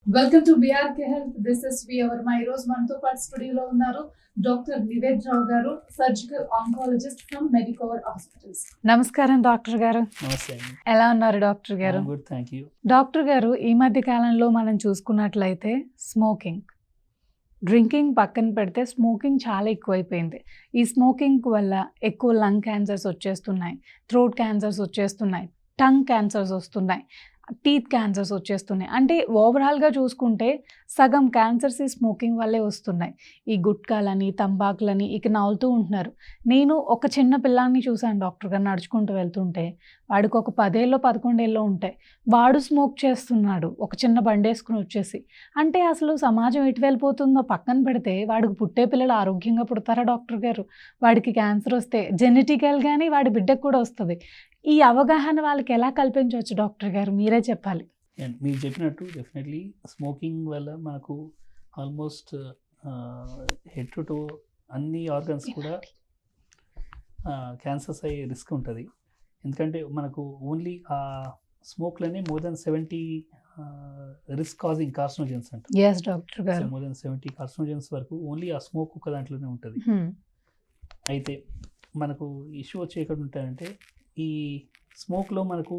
Welcome to BRK health. This is we our ఈ రోజు మనతో పాటు స్టూడియోలో ఉన్నారు డాక్టర్ నివేద్ రావు గారు, surgical oncologist from Medicover hospitals. నమస్కారం డాక్టర్ గారు. నమస్తే అండి. ఎలా ఉన్నారు డాక్టర్ గారు? Good, thank you. డాక్టర్ గారు, ఈ మధ్య కాలంలో మనం చూసుకున్నట్లయితే స్మోకింగ్, డ్రింకింగ్ పక్కన పెడితే స్మోకింగ్ చాలా ఎక్కువైపోయింది. ఈ స్మోకింగ్ వల్ల ఎక్కువ లంగ్ క్యాన్సర్స్ వచ్చేస్తున్నాయి, థ్రోట్ క్యాన్సర్స్ వచ్చేస్తున్నాయి, టంగ్ క్యాన్సర్స్ వస్తున్నాయి, టీత్ క్యాన్సర్స్ వచ్చేస్తున్నాయి. అంటే ఓవరాల్గా చూసుకుంటే సగం క్యాన్సర్స్ ఈ స్మోకింగ్ వల్లే వస్తున్నాయి. ఈ గుట్కాలని, తంబాకులని ఇక నవ్వుతూ ఉంటున్నారు. నేను ఒక చిన్న పిల్లాన్ని చూశాను డాక్టర్ గారు, నడుచుకుంటూ వెళ్తుంటే వాడికి ఒక 10 ఏళ్ళో 11 ఏళ్ళో ఉంటాయి. వాడు స్మోక్ చేస్తున్నాడు ఒక చిన్న బండి వేసుకుని వచ్చేసి. అంటే అసలు సమాజం ఎటు వెళ్ళిపోతుందో పక్కన పెడితే వాడికి పుట్టే పిల్లలు ఆరోగ్యంగా పుడతారా డాక్టర్ గారు? వాడికి క్యాన్సర్ వస్తే జెనెటికల్గానే వాడి బిడ్డకు కూడా వస్తుంది. ఈ అవగాహన వాళ్ళకి ఎలా కల్పించవచ్చు డాక్టర్ గారు, మీరే చెప్పాలి. మీరు చెప్పినట్టు డెఫినెట్లీ స్మోకింగ్ వల్ల మనకు ఆల్మోస్ట్ హెడ్ టు టో అన్ని ఆర్గన్స్ కూడా క్యాన్సర్స్ అయ్యే రిస్క్ ఉంటుంది. ఎందుకంటే మనకు ఓన్లీ ఆ స్మోక్లోనే more than 70 risk causing carcinogens అంట. ఎస్ డాక్టర్ గారు. మోర్ దెన్ 70 కార్సినోజన్స్ వరకు ఓన్లీ ఆ స్మోక్ ఒక దాంట్లోనే ఉంటుంది. అయితే మనకు ఇష్యూ వచ్చి ఎక్కడ ఉంటాయంటే ఈ స్మోక్లో మనకు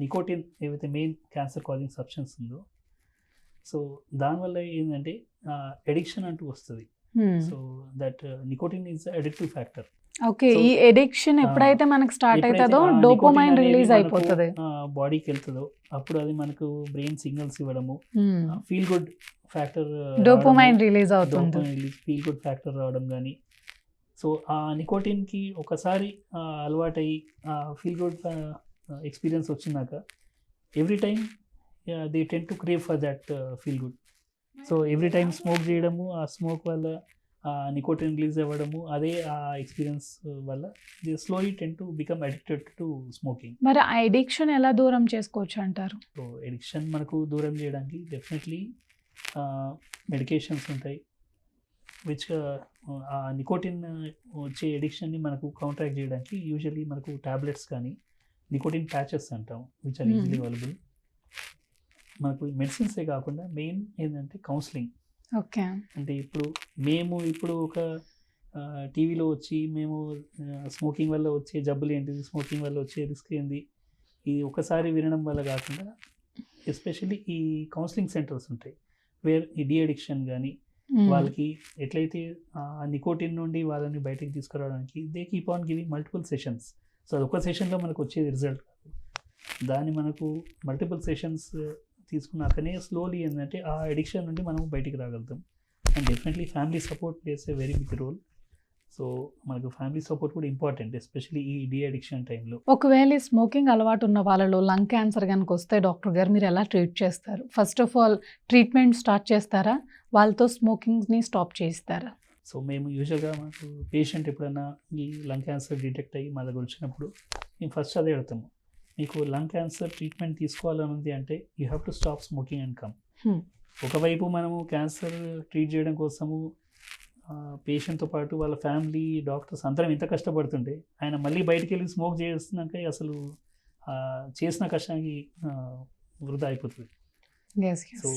నికోటిన్ ఏవైతే మెయిన్ క్యాన్సర్ కాజింగ్ సబ్స్టెన్స్ ఉందో, సో దానివల్ల ఏంటంటే ఎడిక్షన్ అంటూ వస్తుంది. So that nicotine is addictive factor. Okay, ఈ ఎడిక్షన్ ఎప్పుడైతే మనకు స్టార్ట్ అవుతుందో డోపమైన్ రిలీజ్ అయిపోతుంది, బాడీకి వెళ్తుందో అప్పుడు అది మనకు బ్రెయిన్ సిగ్నల్స్ ఇవ్వడము, feel good factor, dopamine release అవుతుంది, ఫీల్ గుడ్ ఫ్యాక్టర్ రావడం కానీ. సో ఆ నికోటిన్కి ఒకసారి అలవాటయ్యి ఫీల్ గుడ్ ఎక్స్పీరియన్స్ వచ్చినాక every time they ten to crave for that feel good. So every time smoke చేయడము, ఆ స్మోక్ వల్ల నికోటిన్ రిలీజ్ అవ్వడము, అదే ఆ ఎక్స్పీరియన్స్ వల్ల they slowly ten to become addicted to smoking. మరి ఆ ఎడిక్షన్ ఎలా దూరం చేసుకోవచ్చు అంటారు? సో ఎడిక్షన్ మనకు దూరం చేయడానికి డెఫినెట్లీ మెడికేషన్స్ ఉంటాయి, విచ్ ఆ నికోటిన్ వచ్చే ఎడిక్షన్ని మనకు కౌంటరాక్ట్ చేయడానికి యూజువల్లీ మనకు టాబ్లెట్స్ కానీ నికోటిన్ ప్యాచెస్ అంటాం, విచ్ ఆర్ ఈజీలీ అవైలబుల్. మనకు మెడిసిన్సే కాకుండా మెయిన్ ఏంటంటే కౌన్సిలింగ్. ఓకే, అంటే ఇప్పుడు ఒక టీవీలో వచ్చి మేము స్మోకింగ్ వల్ల వచ్చే జబ్బులు ఏంటిది, స్మోకింగ్ వల్ల వచ్చే రిస్క్ ఏంది, ఇది ఒకసారి వినడం వల్ల కాకుండా ఎస్పెషల్లీ ఈ కౌన్సిలింగ్ సెంటర్స్ ఉంటాయి, వేర్ ఈ డీ అడిక్షన్ కానీ వాళ్ళకి ఎట్లయితే నికోటిన్ నుండి వాళ్ళని బయటకు తీసుకురావడానికి they keep on giving multiple sessions. So అది ఒక సెషన్లో మనకు వచ్చేది రిజల్ట్ కాదు, దాన్ని మనకు మల్టిపుల్ సెషన్స్ తీసుకున్నాకనే స్లోలీ ఏంటంటే ఆ ఎడిక్షన్ నుండి మనం బయటికి రాగలుగుతాం. And definitely family support plays a very big role. So మనకు ఫ్యామిలీ సపోర్ట్ కూడా ఇంపార్టెంట్, ఎస్పెషల్లీ ఈ డీ అడిక్షన్ టైంలో. ఒకవేళ స్మోకింగ్ అలవాటు ఉన్న వాళ్ళలో లంగ్ క్యాన్సర్ కనుక వస్తే డాక్టర్ గారు మీరు ఎలా ట్రీట్ చేస్తారు? First of all treatment start చేస్తారా, వాళ్ళతో స్మోకింగ్ని స్టాప్ చేస్తారా? సో మేము యూజువల్గా మాకు పేషెంట్ ఎప్పుడైనా ఈ లంగ్ క్యాన్సర్ డిటెక్ట్ అయ్యి మా దగ్గర వచ్చినప్పుడు మేము ఫస్ట్ అదే అడుగుతాము, మీకు లంగ్ క్యాన్సర్ ట్రీట్మెంట్ తీసుకోవాలని ఉంది అంటే you have to stop smoking and come. ఒకవైపు మనము క్యాన్సర్ ట్రీట్ చేయడం కోసము పేషెంట్తో పాటు వాళ్ళ ఫ్యామిలీ, డాక్టర్స్ అందరం ఎంత కష్టపడుతుంటే ఆయన మళ్ళీ బయటికి వెళ్ళి స్మోక్ చేస్తున్నాక అసలు చేసిన కష్టానికి వృధా అయిపోతుంది. సో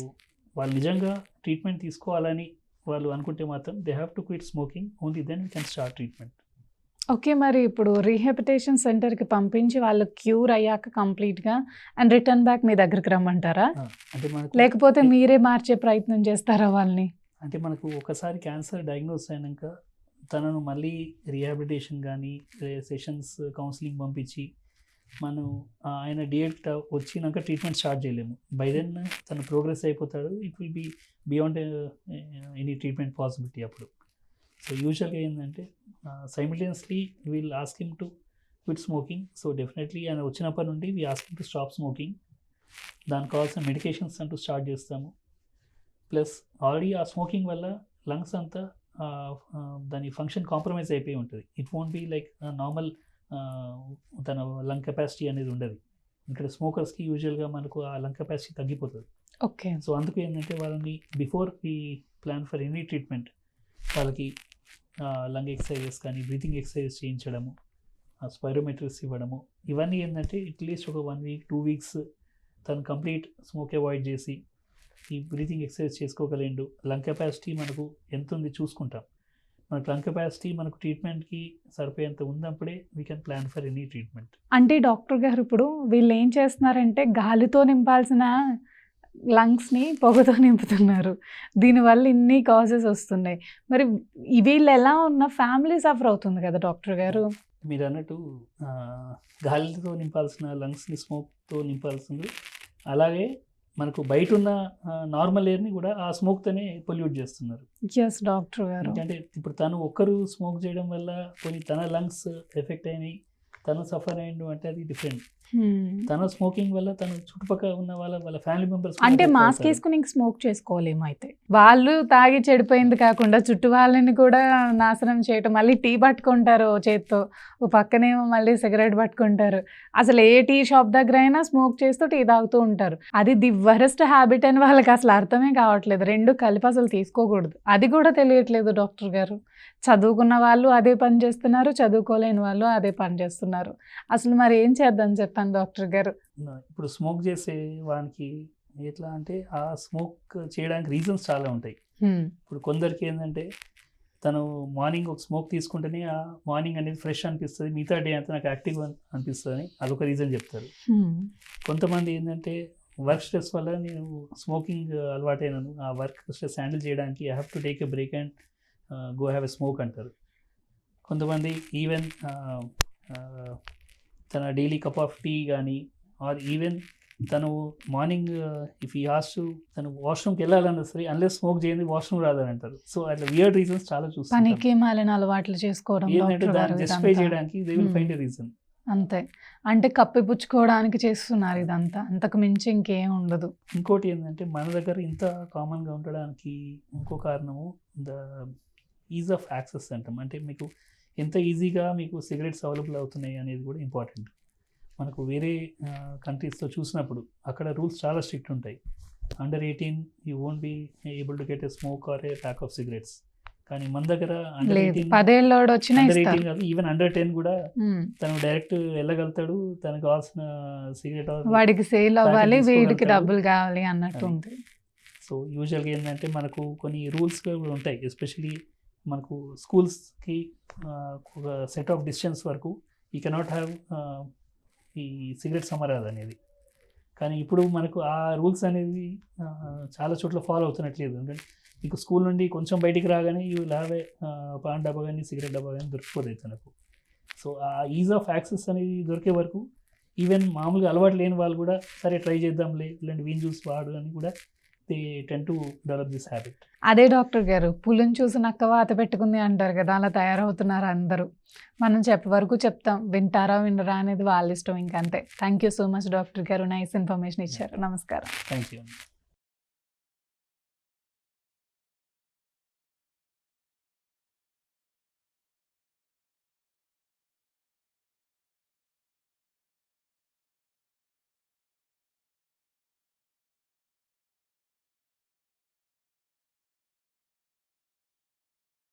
వాళ్ళు నిజంగా ట్రీట్మెంట్ తీసుకోవాలని వాళ్ళు అనుకుంటే మాత్రం they have to quit smoking, only then we can start treatment. Okay, మరి ఇప్పుడు రీహాబిలిటేషన్ సెంటర్కి పంపించి వాళ్ళు క్యూర్ అయ్యాక కంప్లీట్గా అండ్ రిటర్న్ బ్యాక్ మీ దగ్గరికి రమ్మంటారా, అంటే మనకు లేకపోతే మీరే మార్చే ప్రయత్నం చేస్తారా వాళ్ళని? అంటే మనకు ఒకసారి క్యాన్సర్ డయాగ్నోస్ అయినాక తనను మళ్ళీ రీహాబిలిటేషన్ కానీ సెషన్స్ కౌన్సిలింగ్ పంపించి మనం ఆయన డేట్ వచ్చినాక ట్రీట్మెంట్ స్టార్ట్ చేయలేము. బై దెన్ తను ప్రోగ్రెస్ అయిపోతాడు, it will be beyond any treatment possibility అప్పుడు. సో యూజువల్గా ఏంటంటే simultaneously will ask him to quit smoking. So definitely ఆయన వచ్చినప్పటి నుండి we ask him to stop smoking. దానికి కావాల్సిన మెడికేషన్స్ అంటూ స్టార్ట్ చేస్తాము. ప్లస్ ఆల్రెడీ ఆ స్మోకింగ్ వల్ల లంగ్స్ అంతా దాని ఫంక్షన్ కాంప్రమైజ్ అయిపోయి ఉంటుంది. It won't be like normal తన లంగ్ కెపాసిటీ అనేది ఉండదు. ఇక్కడ స్మోకర్స్కి యూజువల్గా మనకు ఆ లంగ్ కెపాసిటీ తగ్గిపోతుంది. ఓకే, సో అందుకు ఏంటంటే వాళ్ళని బిఫోర్ ఈ ప్లాన్ ఫర్ ఎనీ ట్రీట్మెంట్ వాళ్ళకి లంగ్ ఎక్సర్సైజెస్ కానీ బ్రీతింగ్ ఎక్సర్సైజెస్ చేయించడము, స్పైరోమెట్రిక్స్ ఇవ్వడము, ఇవన్నీ ఏంటంటే అట్లీస్ట్ ఒక 1 వీక్ 2 వీక్స్ తను కంప్లీట్ స్మోక్ అవాయిడ్ చేసి ఈ బ్రీతింగ్ ఎక్సర్సైజ్ చేసుకోగలేండు, లంగ్ కెపాసిటీ మనకు ఎంత ఉంది చూసుకుంటాం. మనకు లంగ్ కెపాసిటీ మనకు ట్రీట్మెంట్కి సరిపోయేంత ఉన్నప్పుడే we can plan for any treatment. అంటే డాక్టర్ గారు ఇప్పుడు వీళ్ళు ఏం చేస్తున్నారంటే గాలితో నింపాల్సిన లంగ్స్ని పొగతో నింపుతున్నారు. దీనివల్ల ఇన్ని కాజెస్ వస్తున్నాయి. మరి వీళ్ళు ఎలా ఉన్న ఫ్యామిలీ సఫర్ అవుతుంది కదా డాక్టర్ గారు. మీరు అన్నట్టు గాలితో నింపాల్సిన లంగ్స్ని స్మోక్తో నింపాల్సింది, అలాగే మనకు బయట ఉన్న నార్మల్ ఎయిర్ని కూడా ఆ స్మోక్తోనే పొల్యూట్ చేస్తున్నారు. ఎస్ డాక్టర్ గారు. ఎందుకంటే ఇప్పుడు తను ఒక్కరు స్మోక్ చేయడం వల్ల కొన్ని తన లంగ్స్ ఎఫెక్ట్ అయినాయి, తను సఫర్ అయ్యిండు అంటే అది డిఫరెంట్. తన స్మోకింగ్ వల్ల తన చుట్టుపక్కల ఉన్న వాళ్ళ ఫ్యామిలీ మెంబర్స్ అంటే మాస్క్ వేసుకుని ఇంక స్మోక్ చేసుకోలేము. అయితే వాళ్ళు తాగి చెడిపోయింది కాకుండా చుట్టూ వాళ్ళని కూడా నాశనం చేయటం, మళ్ళీ టీ పట్టుకుంటారు ఓ చేత్తో, ఓ పక్కనేమో మళ్ళీ సిగరెట్ పట్టుకుంటారు. అసలు ఏ టీ షాప్ దగ్గర అయినా స్మోక్ చేస్తూ టీ తాగుతూ ఉంటారు. అది ది వరస్ట్ హ్యాబిట్ అని వాళ్ళకి అసలు అర్థమే కావట్లేదు. రెండు కలిపి అసలు తీసుకోకూడదు, అది కూడా తెలియట్లేదు డాక్టర్ గారు. చదువుకున్న వాళ్ళు అదే పని చేస్తున్నారు, చదువుకోలేని వాళ్ళు అదే పని చేస్తున్నారు. అసలు మరి ఏం చేద్దాం చెప్పండి డాక్టర్ గారు. ఇప్పుడు స్మోక్ చేసే వానికి ఎట్లా అంటే ఆ స్మోక్ చేయడానికి రీజన్స్ చాలా ఉంటాయి. ఇప్పుడు కొందరికి ఏంటంటే తను మార్నింగ్ ఒక స్మోక్ తీసుకుంటేనే ఆ మార్నింగ్ అనేది ఫ్రెష్ అనిపిస్తుంది, మిగతా డే అంతా నాకు యాక్టివ్గా అనిపిస్తుంది, అదొక రీజన్ చెప్తారు. కొంతమంది ఏంటంటే వర్క్ స్ట్రెస్ వల్ల నేను స్మోకింగ్ అలవాటైనాను, ఆ వర్క్ స్ట్రెస్ హ్యాండిల్ చేయడానికి I have to take a break and go have a smoke అంటారు. కొంతమంది ఈవెన్ తన డైలీ కప్ ఆఫ్ టీ కానీ ఆర్ ఈవెన్ తను మార్నింగ్ ఇఫ్ ఈ హాస్ టు తను వాష్రూమ్కి వెళ్ళాలన్నా సరే అన్లెస్ స్మోక్ చేయండి వాష్రూమ్ రాదని అంటారు. సో అట్లా వియర్డ్ రీజన్స్ చాలా చూస్తాను. పనికి మాలిన అలవాట్లు చేసుకోవడం ఏంటంటే దాన్ని జస్టిఫై చేయడానికి they will find a reason. అంతే, అంటే కప్పిపుచ్చుకోవడానికి చేస్తున్నారు ఇదంతా, అంతకు మించి ఇంకేం ఉండదు. ఇంకోటి ఏంటంటే మన దగ్గర ఇంత కామన్గా ఉండడానికి ఇంకో కారణము ద ఈజ్ ఆఫ్ యాక్సెస్ అంటాం. అంటే మీకు ఎంత ఈజీగా మీకు సిగరెట్స్ అవైలబుల్ అవుతున్నాయి అనేది కూడా ఇంపార్టెంట్. మనకు వేరే కంట్రీస్తో చూసినప్పుడు అక్కడ రూల్స్ చాలా స్ట్రిక్ట్ ఉంటాయి. Under 18 you won't be able to get a smoke or a pack of cigarettes. కానీ మన దగ్గర అండర్ 18 కాదు, ఈవెన్ అండర్ 10 కూడా తను డైరెక్ట్ వెళ్ళగలుగుతాడు. తనకు కావాల్సిన సిగరెట్ వాడికి సేల్ అవ్వాలి, వీడికి డబ్బులు కావాలి అన్నట్టు ఉంది. సో యూజువల్గా ఏంటంటే మనకు కొన్ని రూల్స్ కూడా ఉంటాయి. ఎస్పెషలీ మనకు స్కూల్స్కి ఒక సెట్ ఆఫ్ డిస్టెన్స్ వరకు యూ కెనాట్ హ్యావ్ ఈ సిగరెట్ సమరాజ్ అనేది. కానీ ఇప్పుడు మనకు ఆ రూల్స్ అనేది చాలా చోట్ల ఫాలో అవుతున్నట్లేదు. ఎందుకంటే మీకు స్కూల్ నుండి కొంచెం బయటికి రాగానే you will have a pan డబ్బా కానీ సిగరెట్ డబ్బా కానీ దొరికిపోతుంది తనకు. సో ఆ ఈజ్ ఆఫ్ యాక్సెస్ అనేది దొరికే వరకు ఈవెన్ మామూలుగా అలవాటు లేని వాళ్ళు కూడా సరే ట్రై చేద్దాంలే ఇలాంటి వీన్ జ్యూస్ వాడు అని కూడా they tend to develop this habit. అదే డాక్టర్ గారు, పులిని చూసి నక్క వాత పెట్టుకుంది అంటారు కదా, అలా తయారవుతున్నారు అందరూ. మనం చెప్పే వరకు చెప్తాం, వింటారా వినరా అనేది వాళ్ళ ఇష్టం ఇంకంతే. Thank you so much doctor గారు, నైస్ ఇన్ఫర్మేషన్ ఇచ్చారు. నమస్కారం. Thank you.